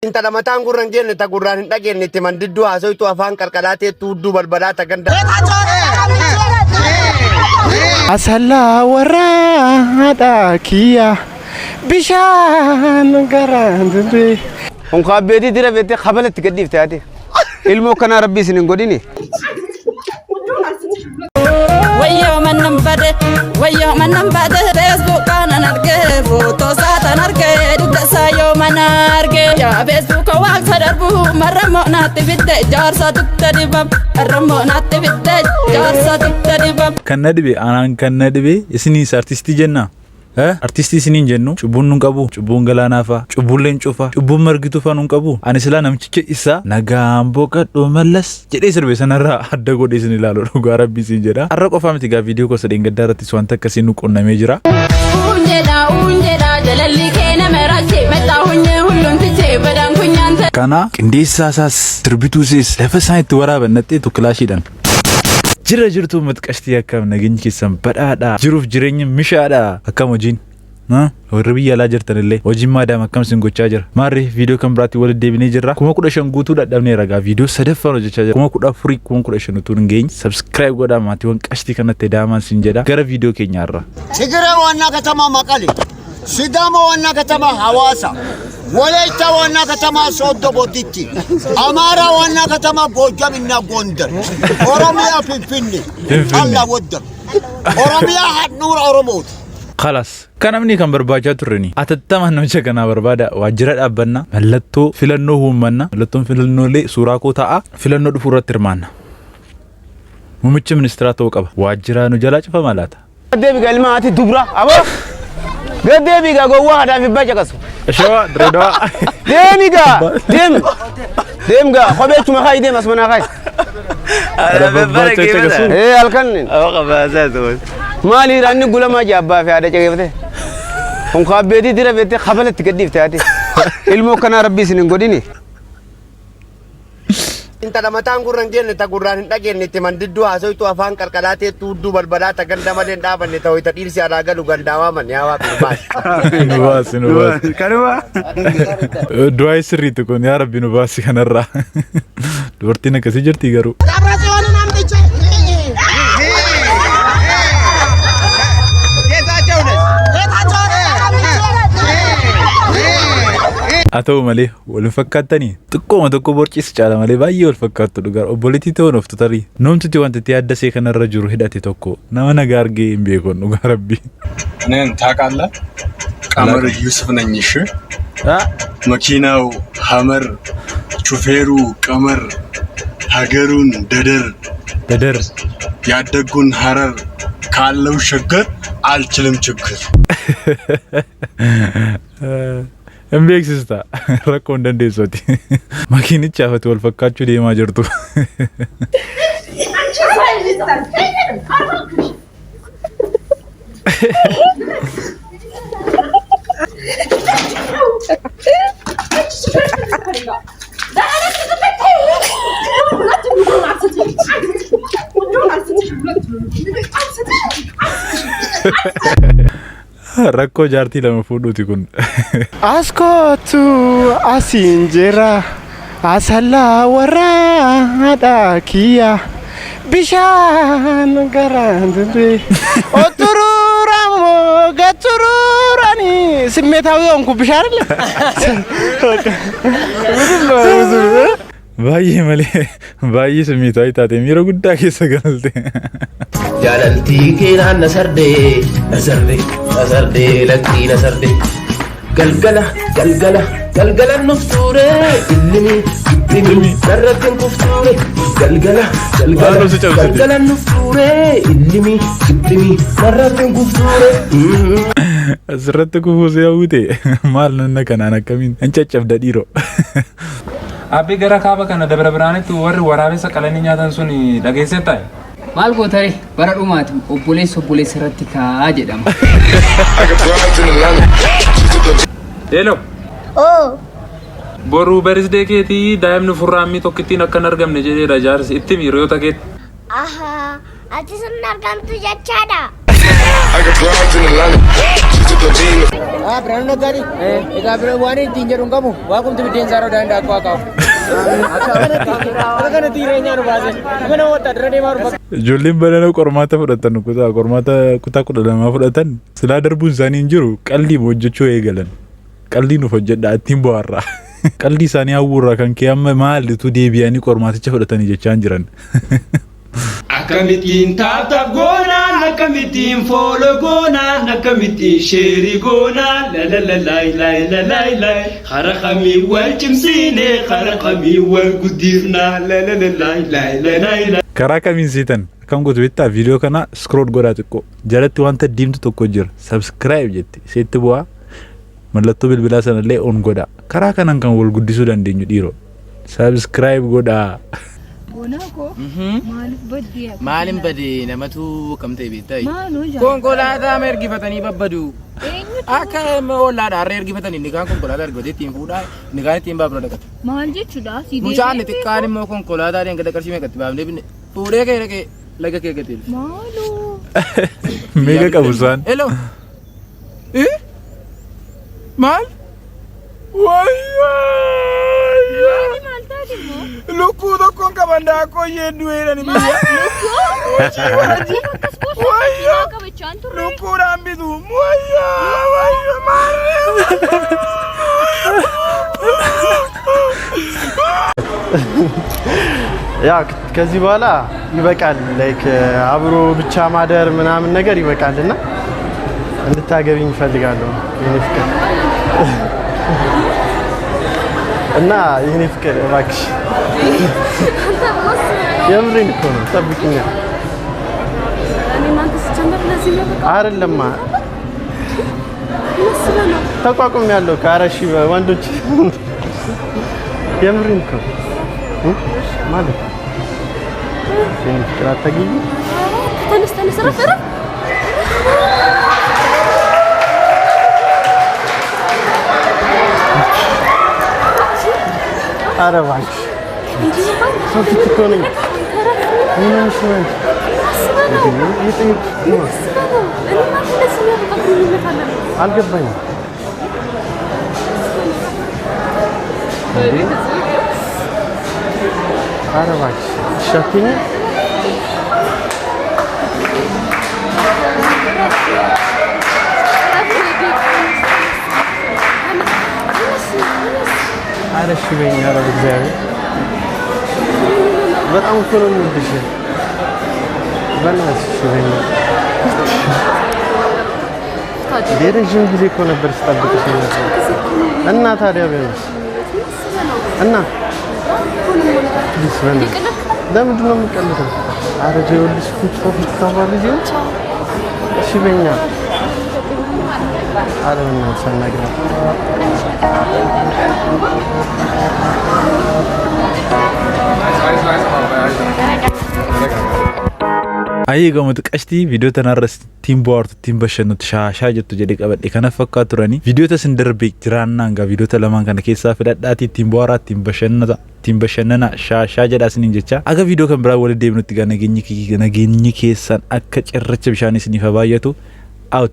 Inta lamataan gurran jenne ta gurran hin dhagenne itti mandidduu haasoytu afaan qarqaraatee tuudduu balbalaa ta ganda. Asalla warraadha kiyya bishaan garaandure. Onkaa beetii dira beetii qabalatti gadhiifte ati. Ilmoo kana rabbii isin hin godhini. Wayyo manam bade Facebook kanan arge foto satan arge dugda sayo manarge ya Facebook waq sadarbu maramo natti bidde jarsa tukta dibam maramo natti bidde jarsa tukta dibam kanna dibe anan kanna dibe isini artisti jenna artisti isinin jennu cubun nun qabu cubun galanafa cubun lencufa cubun margitu fa nun qabu ani sila namchiche isa nagambo kaddo mallas jedhe sirbe sanarra adda godhe isin ilaalo dhugaa rabbi sin jedha arra qofa miti ga video ko sadeen gaddaratti swanta akkasiin nu qonnamee jira unjeda jalalli keena merache meta hunye hullun tiche badan kunyanta kana qindeessa sas sirbituusis lafa saayitti waraabannatte tu kilaashiidhan jira jirtu matqashti akkam nageenyi keessan badhaadha jiruuf jireenya mishaadha akkam hojiin warri biyya alaa jirtanillee hojiin maadaam akkam sin gochaa jira maarri viidiyoo kan biraatti wal deebinee jirra 15,000 guutuu dadhabnee ragaa viidiyoo sadaffaan hojjechaa jira 14,000 utuu hin geenye subscribe godhaa maatiiwwan qashtii kanatti daamaan sin jedha gara viidiyoo keenyaarra Tigiree waannaa katamaa Maqale Sidaama waannaa katamaa Hawaasa Walaayittaa waannaa katamaa Sooddo Bodditti Amaaraa waannaa katamaa Goojjam innaa Gondar Oromiyaa Finfinnee Allah waddar Oromiyaa handhuura Oromooti خلاص كان امني كان برباجا ترني اتتما نمشي كنا بربادا واجرا دابنا ملتو فيلنو همنا ملتو فيلنو لي سوراكو تاا فيلنو دفورت ترمانا ممچ منستراتو قبا واجرا نو جلاچ فمالاتا Deebi galmaati dubra abo deebi ga gowa hada fi baja kasu شو دريدوا dem ga khobeetu ma khay dem asmana khay alkanin awaqa baasatu mali ranni gulama jabba fi hada jegefte onkaa beetii dira beetii qabalatti gadhiifte ati ilmoo kana rabbii isin hin godhini Inta lamataan gurran jenne ta gurran hin dhagenne itti mandidduu haasoytu afaan qarqaraatee tuudduu balbalaa ta ganda malee hin dhaabanne ta'u ita dhiirsi alaa galu gandaawaa man yaa waaqni نواس kanuma دعاء سريت كون يا ربي نباسي كنرا دورتينا كسي جرتي غرو أتو ملي والفكاتني تكو ما تكو بورچيس چالا ملي باي والفكاتو دغار اوبوليتي تو نفط تري نومت تي وانت تي ادسي كن الرجل هداتي تكو نما نغارغي امبيكون نغ ربي እኔን ታውቃለህ ቀመር ዩሱፍ ነኝ እሺ መኪናው ሐመር ሹፌሩ ቀመር ሀገሩን ደደር ያደጉን ሐረር ካለው ሸገር አልችልም ችግር امبيكستا ركون دندي صوتي ماكيني چافت والفكاچو ديما جرتو ركو جارتي لما فودوتي كون askootu asiin jira asalla warraadha kiyya bishaan garaandure otururamo gatururani simmeetawi onku bishaan باي ملي باي سميتاي تاتي ميرو غدا كيس غلتي جالنتي كينا نسردي لكي نسردي قلقلة النفطورة اللي سردين كفتورة قلقلة النفطورة اللي سردين كفتورة سردت كفوزي أودي مال نكنا أنا كمين أنت شاف داديرو Abbi gara kaaba kana dabra biraanitti warri waraabessa qalanii nyaatan sun dhageessee taa'e. Maal gootare bara dhumaati obboleessa irratti kaa jedhama. Hello. Boru birthday keetii daa'imni furraamii tokkittiin akka hin argamne jedheedha jaarsi itti miiroo takeetti. Ati sun argamtu jechaadha. Berani negari. Ega bro wani tinjar kamu. Wakum tu bidin zaro dan aku akau. Akan tirenya ru baze. Mana wata drone maru. Ijoolleen banana qormaata fudhatan kutaa kudha lamaa fudhatan silaa darbuun isaanii hin jiru qalbii hojjechuu eegalan. Qalbii nuuf hojjedhaa ittiin bohaarraa. Qalbii isaanii hawwurraa kan kee amma maalitu deebi'anii qormaaticha fudhatanii jechaa hin jiran. Akkamitiin taata goonaan akkamitiin foolo goonaan akkamitiin sheerii goonaan lalalalaay hara kamii wal cimsiinee hara kamii wal guddifnaa lalalalaay. Karaa kamiin seetan akkam gootu beektaa viidiyoo kana scroll godhaa xiqqoo jalatti wanta diimtu tokko jira subscribe jetti seetti bu'aa mallattoo bilbilaa sanallee on godhaa karaa kanaan kan wal guddisuu dandeenyu dhiiroo subscribe godhaa. Maalin badee namatu kam ta'e beektaa? Konkolaataa ergifatanii babbadu. Akka ollaadhaa harree ergifatanii nikaan konkolaataa ergifatee ittiin fuudhaa nikaan ittiin baabura dhaqatu. Maal jechuudha? Mucaan xiqqaan immoo konkolaataa deengada qarshii meeqatti baafnee binne fuudhee kee dhaqee laga kee gateera. Maaloo? Meeqa qabu isaan? Hello. Maal? Lukkuu tokkoon qabandaa koyyeen du'eerani biyya. Lukkuudhaan bitu. ያ ከዚህ በኋላ ይበቃል ላይክ አብሮ ብቻ ማደር ምናምን ነገር ይበቃልና እንድታገቢኝ ፈልጋለሁ የኔ ፍቅር እና የኔ ፍቅር እባክሽ የምሬን እኮ ነው ጠብቂኝ እኔ ማንተ ስጨምር ለዚህ ነው በቃ አይደለማ ተቋቁም ያለው ካራሺ ወንዶች የምሬን እኮ ማለት የኔ ፍቅር አታገኝ ተነስ ረፈረ አረባሽ ሶፊት እኮ ነኝ ምን ነው አልገባኝም አረባሽ ሸፊኝ አረሽ በእኛ ረብ እግዚአብሔር በጣም እኮ ነው የምወድሽ በእናትሽ በእኛ ለረጅም ጊዜ እኮ ነበር ስጠብቅሽ ነበር እና ታዲያ ቢሆንስ እና ለምንድን ነው የምትቀልደው? ኧረ ይኸውልሽ ፊት ተባልሽ እሺ በእኛ ኧረ በእናትሽ አናግራት Ayi gamoota qashtii viidiyoo tanarras ittiin bohaartu ittiin bashannatu shaashaa jettu jedhee qabadhe kana fakkaatu turani viidiyoo tasin darbee jiraannaan gaa viidiyoo lamaan kana keessaa filadhaati ittiin bohaaraa ittiin bashannana shaashaa jedhaa isiniin jecha aga viidiyoo kan biraa walitti deebinutti gaa nageenyi keessan akka cirracha bishaanii isiniif haa baay'atu out